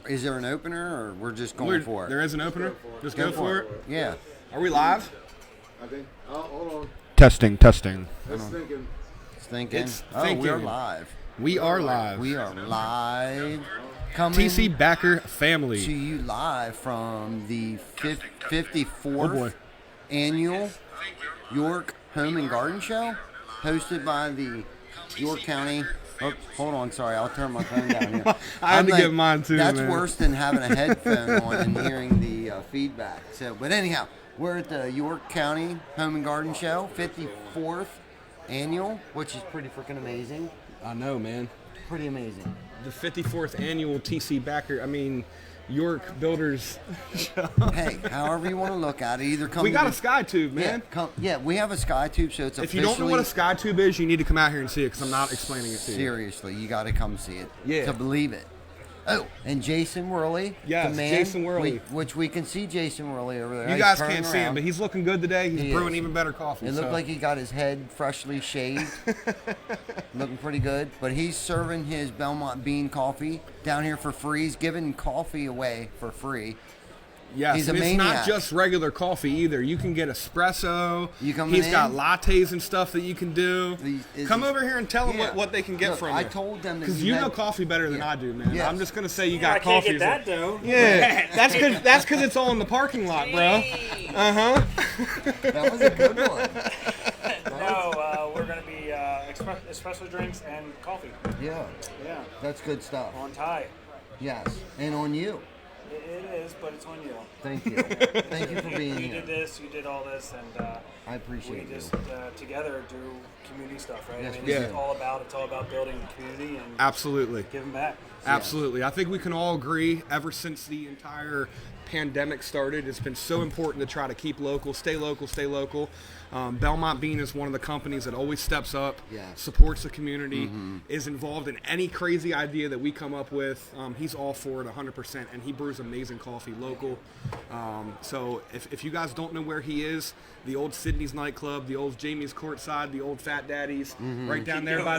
Is there an opener, or we're just going for it? There is an opener. Just go for it. Yeah. Are we live? I think. Oh, hold on. Testing. It's thinking. It's thinking. It's Oh, we're thinking. live. We are live. We are live. Coming TC Backer family. to you live from the 54th Oh, boy. annual York Home and Garden Show, hosted by the York County. Oh, hold on, sorry, I'll turn my phone down here. I had I'm to get mine too, That's man. worse than having a headphone on and hearing the feedback. So, but anyhow, we're at the York County Home and Garden Show, 54th annual, which is pretty freaking amazing. I know, man. Pretty amazing. The 54th annual TC Backer. I mean, York Builders. Hey, however you want to look at it, either come. We to got a the- sky tube, man. Yeah, we have a sky tube, so it's If you officially. don't know what a sky tube is, you need to come out here and see it because I'm not explaining it to you. Seriously, you got to come see it. Yeah. To believe it. Oh, and Jason Worley. Yes, the man, Jason Worley. which we can see Jason Worley over there. You He's guys turning can't see him, around. but he's looking good today. He's He brewing is. even better coffee. It looked so. like he got his head freshly shaved. Looking pretty good. But he's serving his Belmont Bean coffee down here for free. He's giving coffee away for free. Yes, He's a and it's not maniac. just regular coffee either. You can get espresso. You coming He's got in? lattes and stuff that you can do. Is Come he- over here and tell them Yeah. what they can get Look, from I you. told them that Because you you had- know coffee better than Yeah. I do, man. Yes. I'm just gonna say you I got can't coffee. get that though. Yeah, that's because it's all in the parking lot, bro. That was a good one. No, we're gonna be espresso drinks and coffee. Yeah, Yeah, that's good stuff. on tie. Yes, and on you. It is, but it's on you. Thank you. Thank you for being You here. did this, you did all this, and I we appreciate you. just together do community stuff, right? Yes, I mean, we this do. is it's all about building the community and Absolutely. giving back. Absolutely. I think we can all agree ever since the entire pandemic started, it's been so important to try to keep local, stay local, stay local. Belmont Bean is one of the companies that always steps up, Yes. supports the community, is involved in any crazy idea that we come up with. He's all for it 100%, and he brews amazing coffee local. So if you guys don't know where he is, the old Sydney's nightclub, the old Jamie's Courtside, the old Fat Daddy's, right down there by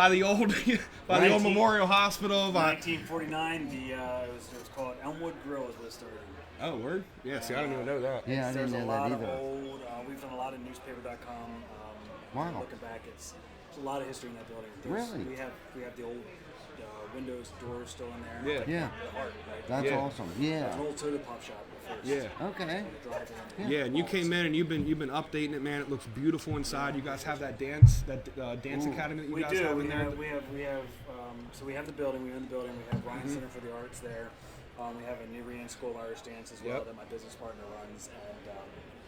the old Memorial Hospital. 1949, it was called Elmwood Grill is what it started. Oh, word? Yeah, see, I didn't even know that. Yeah, I didn't There's a know lot that of either. old. We've done a lot of newspaper.com. Wow. Looking back, there's a lot of history in that building. Really? We have the old windows, doors still in there. Yeah. Yeah, The art, right? that's Yeah. awesome. There's Yeah. an old soda pop shop before. Yeah. Okay. Yeah, and you came in and you've been updating it, man. It looks beautiful inside. You guys have that dance academy that you We guys do. have in We there. have. So we have the building. We own the building. We have Ryan Mm-hmm. Center for the Arts there. We have a Nerian School of Irish Dance as well Yep. that my business partner runs, and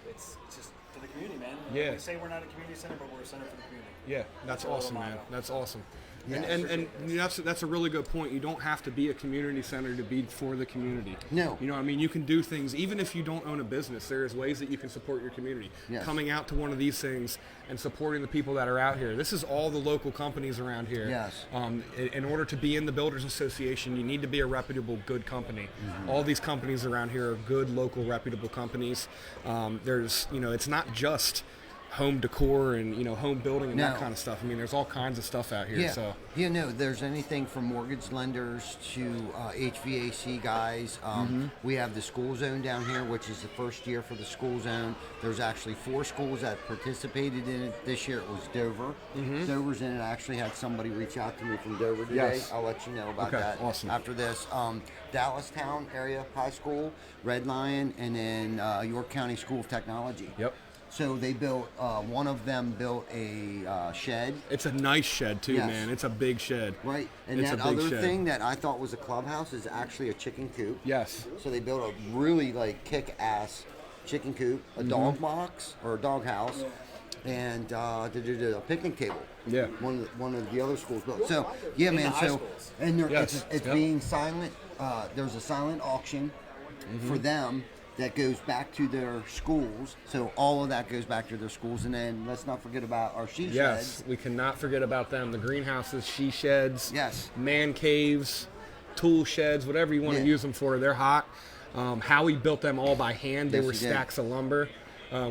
it's just for the community, man. Yeah. We say we're not a community center, but we're a center for the community. Yeah, that's That's a awesome, little man. motto. That's awesome. Yeah, And that's a really good point. You don't have to be a community center to be for the community. No. You know, I mean, you can do things even if you don't own a business. There's ways that you can support your community. Yes. Coming out to one of these things and supporting the people that are out here. This is all the local companies around here. Yes. In order to be in the Builders Association, you need to be a reputable, good company. All these companies around here are good, local, reputable companies. It's not just home decor and home building and that No. kind of stuff. I mean, there's all kinds of stuff out here. Yeah. So There's anything from mortgage lenders to HVAC guys. We have the school zone down here, which is the first year for the school zone. There's actually 4 schools that participated in it. This year it was Dover. Dover's in it. I actually had somebody reach out to me from Dover today. Yes. I'll let you know about Okay, that awesome. after this. Dallastown area high school, Red Lion, and then York County School of Technology. Yep. So they built, one of them built a shed. It's a nice shed too, Yes. man. It's a big shed. Right, and It's that a big other shed. thing that I thought was a clubhouse is actually a chicken coop. Yes. So they built a really kick-ass chicken coop, a dog box or a dog house, and a picnic table. Yeah. One of the other schools built. So yeah, man. the high So schools. and Yes. it's Yep. being silent. There's a silent auction for them. That goes back to their schools, so all of that goes back to their schools, and then let's not forget about our she Yes. sheds. We cannot forget about them. The greenhouses, she sheds, Yes. man caves, tool sheds, whatever you want to Yeah. use them for. They're hot. Howie built them all by hand. They Yes, were he did. stacks of lumber.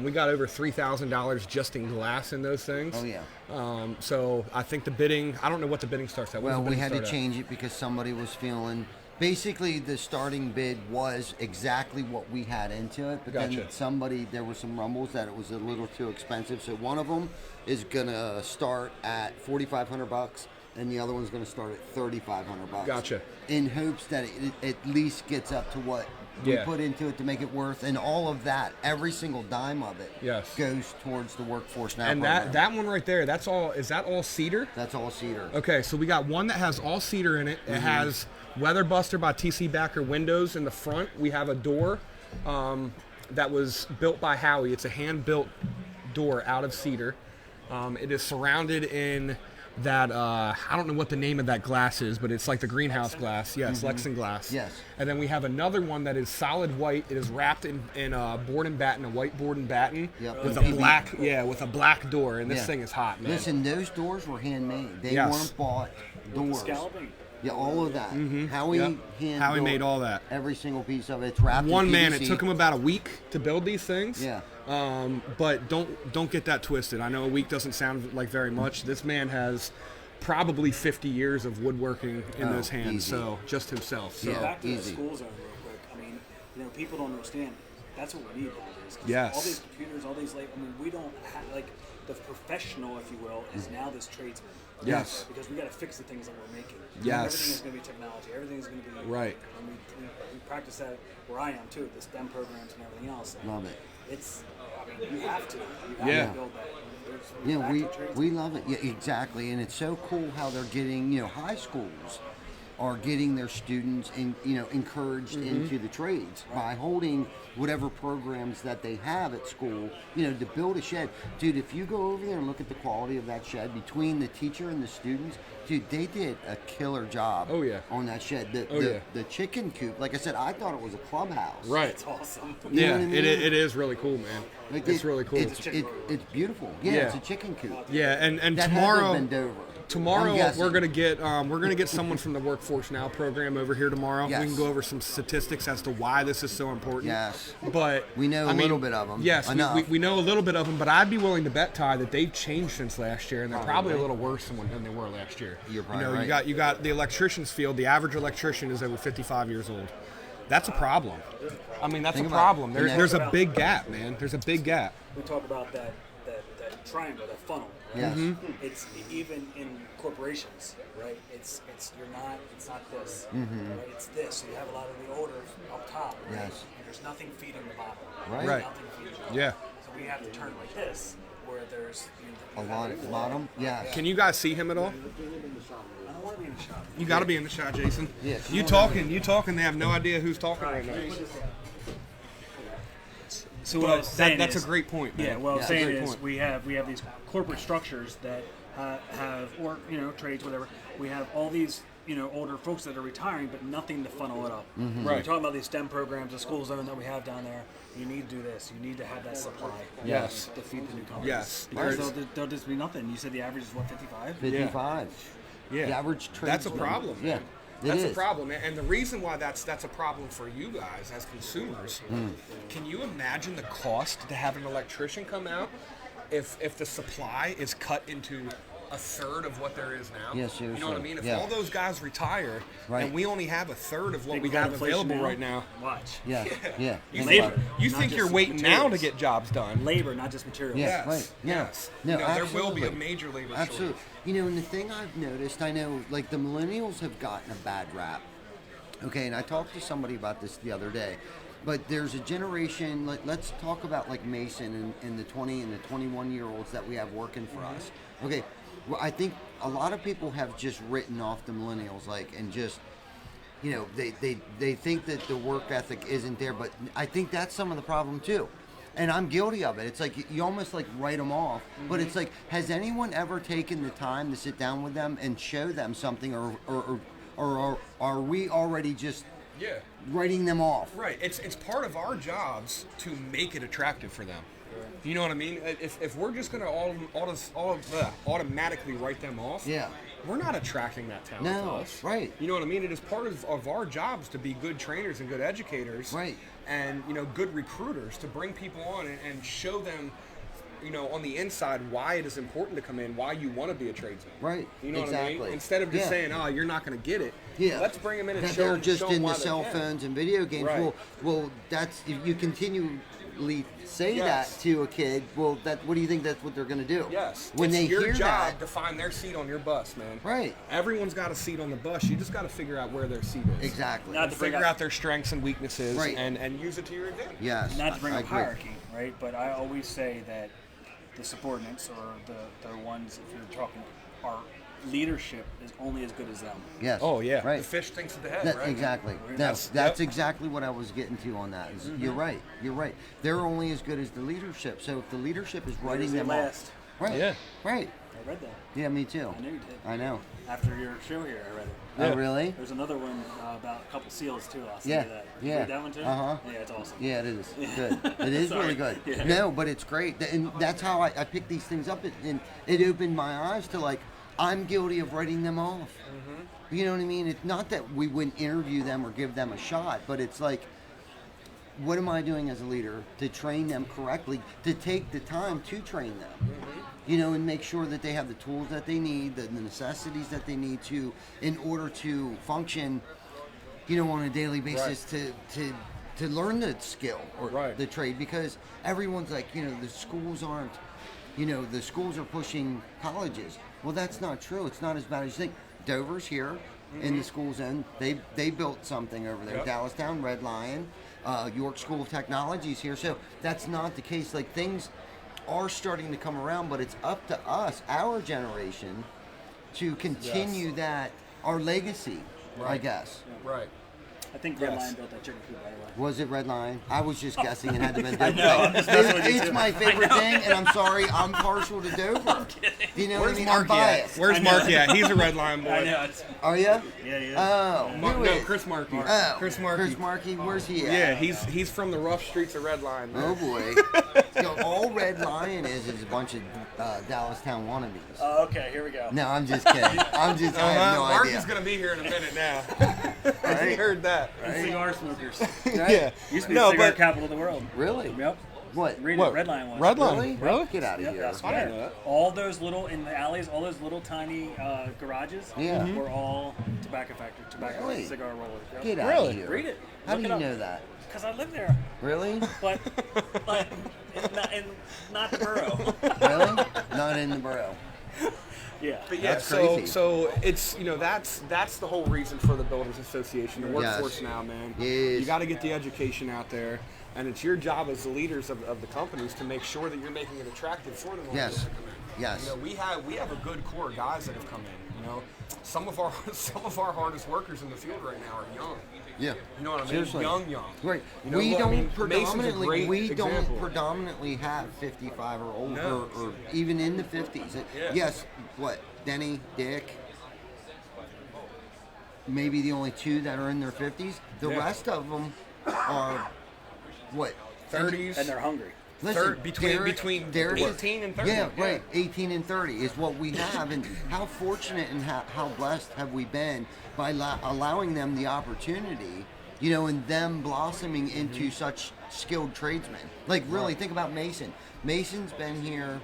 We got over $3,000 just in glass in those things. Oh yeah. So I think the bidding, I don't know what the bidding starts at. What does Well, the we bidding had to start at? change it because somebody was feeling Basically, the starting bid was exactly what we had into it, but Gotcha. then there were some rumbles that it was a little too expensive. So one of them is gonna start at $4,500, and the other one's gonna start at $3,500. Gotcha. In hopes that it at least gets up to what we Yeah. put into it to make it worth, and all of that, every single dime of it, Yes. goes towards the Workforce Now And program. that one right there, is that all cedar? That's all cedar. Okay, so we got one that has all cedar in it. It has Weatherbuster by TC Backer windows in the front. We have a door that was built by Howie. It's a hand-built door out of cedar. It is surrounded in that, I don't know what the name of that glass is, but it's like the greenhouse glass. Yes, Lexan glass. Yes. And then we have another one that is solid white. It is wrapped in board and batten, a white board and batten, Yep. with a PB. with a black door. And this Yeah. thing is hot, man. Listen, those doors were handmade. They Yes. weren't bought doors. Scalloping. Yeah, all of that. Howie Yep. hand Howie built made all that. Every single piece of it. It's wrapped in One man, it PVC. took him about a week to build these things. Yeah. But don't get that twisted. I know a week doesn't sound like very much. This man has probably 50 years of woodworking in Oh, those hands. easy. So just himself. So Yeah. Back to the easy. school zone real quick. I mean, people don't understand. That's what we need nowadays. 'Cause Yes. all these computers, all these we don't have, the professional, if you will, is now this tradesman. Yes. Because we got to fix the things that we're making. Yes. Everything is going to be technology. Everything is going to be Right. And we practice that where I am too. The STEM programs and everything else. And Love it. It's. I mean, you have to. You have Yeah. to build that. There's Yeah, back we to tradesmen. we love it. Yeah, exactly. And it's so cool how they're getting, high schools are getting their students encouraged into the trades by holding whatever programs that they have at school, to build a shed. Dude, if you go over there and look at the quality of that shed between the teacher and the students, dude, they did a killer job Oh, yeah. on that shed. Yeah. The chicken coop, like I said, I thought it was a clubhouse. right. It's awesome. You know Yeah, what I mean? it is really cool, man. Like It's really cool. It's beautiful. Yeah, Yeah. it's a chicken coop. Yeah, and That had to have tomorrow. been Dover. Tomorrow I'm guessing. we're gonna get someone from the Workforce Now program over here tomorrow. Yes. We can go over some statistics as to why this is so important. Yes. But We know I a mean, little bit of 'em. Yes, Enough. we know a little bit of them, but I'd be willing to bet, Ty, that they've changed since last year, and they're probably a little worse than they were last year. You're probably you right. you got the electrician's field. The average electrician is over 55 years old. That's a problem. I mean, that's Think a about problem. it. There's a big gap, man. There's a big gap. We talk about that triangle, that funnel. Right? Yes. It's even in corporations, right? It's not this, right? It's this. So you have a lot of the order up top, right? Yes. And there's nothing feeding the bottom. Right. Right. Nothing feeding the bottom. Yeah. So we have to turn like this, where there's A lot at the bottom. Yes. Can you guys see him at all? I don't want to be in the shop. You got to be in the shot, Jason. Yeah, come You on talking. They have no idea who's talking right now. So what I was saying That's is, a great point, man. Yeah, what I was Yeah, saying great is point. we have these corporate structures that have, or trades, whatever. We have all these older folks that are retiring, but nothing to funnel it up. Mm-hmm. We're Right. talking about these STEM programs, the school zone that we have down there. You need to do this. You need to have that supply. Yes. To feed the new companies. Yes. Because There's- there'll just be nothing. You said the average is what, 55? 55. Yeah. The average trade. That's a problem. Yeah. man. It That's is. a problem, and the reason why that's a problem for you guys as consumers. Can you imagine the cost to have an electrician come out if the supply is cut into a third of what there is now? Yeah, You know seriously. what I mean? If Yeah. all those guys retire Right. and we only have a third of what Think we we got have inflation available now? right now. Watch. Yeah. Yeah. You Think think, about it. you Not think you're just waiting now to materials. get jobs done? Labor, not just materials. Yeah. Yes. right. Yeah. Yes. No, there will be a absolutely. major labor Absolutely. shortage. And the thing I've noticed, I know, like the millennials have gotten a bad rap. Okay, and I talked to somebody about this the other day. But there's a generation, let's talk about like Mason and the 20 and the 21-year-olds that we have working for us. Okay, well, I think a lot of people have just written off the millennials, and just, they think that the work ethic isn't there, but I think that's some of the problem too. And I'm guilty of it. It's like you almost like write them off, but it's like, has anyone ever taken the time to sit down with them and show them something, or are we already just Yeah. writing them off? Right. It's part of our jobs to make it attractive for them. You know what I mean? If we're just going to automatically write them off, Yeah. we're not attracting that talent No, to us. right. You know what I mean? It is part of our jobs to be good trainers and good educators. Right. And, good recruiters to bring people on and show them on the inside why it is important to come in, why you want to be a tradesman. Right. You know what I Exactly. mean? Instead of just Yeah. saying, "Oh, you're not going to get it." Yeah. Let's bring them in and that show they're them. just show 'em in why the they cell can. phones and video games. Right. Well, that's if you continually say Yes. that to a kid. Well, what do you think that's what they're going to do? Yes. When it's they your hear job that, to find their seat on your bus, man. right? Everyone's got a seat on the bus. You just got to figure out where their seat is. Exactly. Not to bring Figure up- out their strengths and weaknesses, Right. and use it to your advantage. Yes. Not to bring I up agree. hierarchy, right? But I always say that the subordinates or the ones, if you're talking, our leadership is only as good as them. Yes. Oh yeah. Right. The fish thinks of the head, That, right? Exactly. That's- That's yep. exactly what I was getting to on that. Is You're right. You're right. They're only as good as the leadership. So if the leadership is writing Leaders them last. off, right? Yeah. Right. I read that. Yeah, me too. I knew you did. I know. After your show here, I read it. Oh, really? There's another one about a couple seals too. I'll send Yeah, you that. You yeah. read that one too? Uh-huh. Yeah, it's awesome. Yeah, it is good. It is Sorry. really good. Yeah. No, but it's great, and that's how I pick these things up, and it opened my eyes to like I'm guilty of writing them off. Mm-hmm. You know what I mean? It's not that we wouldn't interview them or give them a shot, but it's like, what am I doing as a leader to train them correctly? To take the time to train them. Mm-hmm. You know, and make sure that they have the tools that they need, the necessities that they need to, in order to function, you know, on a daily basis to learn the skill or Right. the trade, because everyone's like, you know, the schools aren't, you know, the schools are pushing colleges. Well, that's not true. It's not as bad as you think. Dover's here in the school zone. They built something over there. Yep. Dallastown, Red Lion, York School of Technology is here. So that's not the case. Like, things are starting to come around, but it's up to us, our generation, to continue that, our legacy, I Right. guess. Right. I think Red Yes. Lion built that chicken coop, by the way. Was it Red Lion? I was just guessing and had to been I Dover. know, I'm just messing with you It's too. my favorite thing, and I'm sorry, I'm partial to Dover. You know Where's what I mean? Marky I'm biased. at? Where's I know. Marky at? He's a Red Lion boy. I know. It's, Are you? yeah, yeah. Oh, No, who is? Chris Markey. Oh, Chris Markey. Chris Markey, where's he at? Yeah, he's from the rough streets of Red Lion. Man. Oh boy. You know, all Red Lion is a bunch of Dallastown wannabes. Okay, here we go. No, I'm just kidding. I have no Marky's idea. gonna be here in a minute now. He Right? heard that. Cigar smokers. Yeah. Used to be No, the cigar but capital of the world. Really? Yep. What? Read What? it. Red Lion was. Red Lion. Really? Really? Get out of Yep, here. that's I didn't where know that. all those little in the alleys, all those little tiny garages Yeah. were all tobacco factory, tobacco Really? cigar rollers. Yep. Get out Really? of here. Read it. How Look do it you up. know that? Because I live there, Really? but not the borough. Really? Not in the borough. Yeah. But yeah, That's crazy. so it's that's the whole reason for the Builders Association, the workforce Yes. now, man. Yes. You got to get the education out there, and it's your job as the leaders of the companies to make sure that you're making it attractive for the Yes. millennials to come in. Yes. You know, we have a good core of guys that have come in. You know, some of our hardest workers in the field right now are young. Yeah. You know what I mean? Seriously. Young. Right. You know, we look, don't I mean, Mason's a predominantly great we don't example. predominantly have 55 or older No. or even in the 50s. Yeah. Yes, what? Denny, Dick, maybe the only two that are in their 50s. The Yeah. rest of them are what? 30s. And they're hungry. Listen, between Derek is- 18 and 30. Yeah, right. 18 and 30 is what we have, and how fortunate and how blessed have we been by allowing them the opportunity, you know, and them blossoming into such skilled tradesmen. Like, really, think about Mason. Mason's been here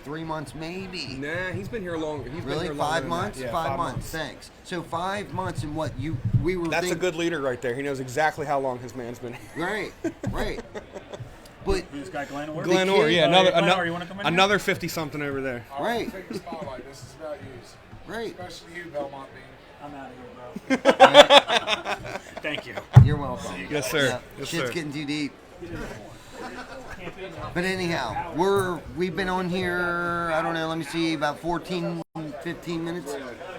3 months, maybe. Nah, he's been here longer. He's been Really, here longer 5 than months? That. Yeah, 5 months. Thanks. So 5 months, and what we were. That's a think- good leader right there. He knows exactly how long his man's been here. Right, right. But Who's got Glen Orr? Glen Orr, kid- yeah, Glen Orr, you wanna come in here? another 50-something over there. right, Take the spotlight. This is about you. right. Especially you, Belmont Bean. I'm out of here, bro. Thank you. You're welcome. Yes, sir. Yeah, Yes, shit's sir. getting too deep. But anyhow, we've been on here, I don't know, let me see, about 14, 15 minutes.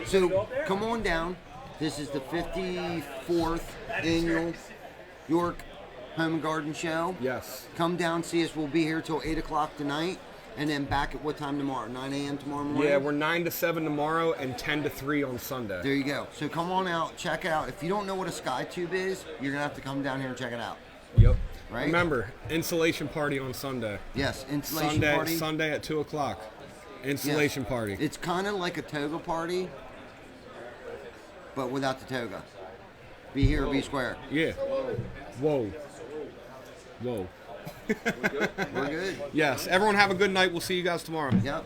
So come on down. This is the 54th annual York Home and Garden Show. Yes. Come down, see us. We'll be here till 8 o'clock tonight. And then back at what time tomorrow? 9 a.m. tomorrow morning? Yeah, we're 9 to 7 tomorrow and 10 to 3 on Sunday. There you go. So come on out, check it out. If you don't know what a sky tube is, you're going to have to come down here and check it out. Yep. Right? Remember, installation party on Sunday. Yes, installation party. Sunday at 2 o'clock. Installation Yes. party. It's kind of like a toga party, but without the toga. Be here or be square. Yeah. Whoa. Whoa. We're good. Yes. Everyone have a good night. We'll see you guys tomorrow. Yep.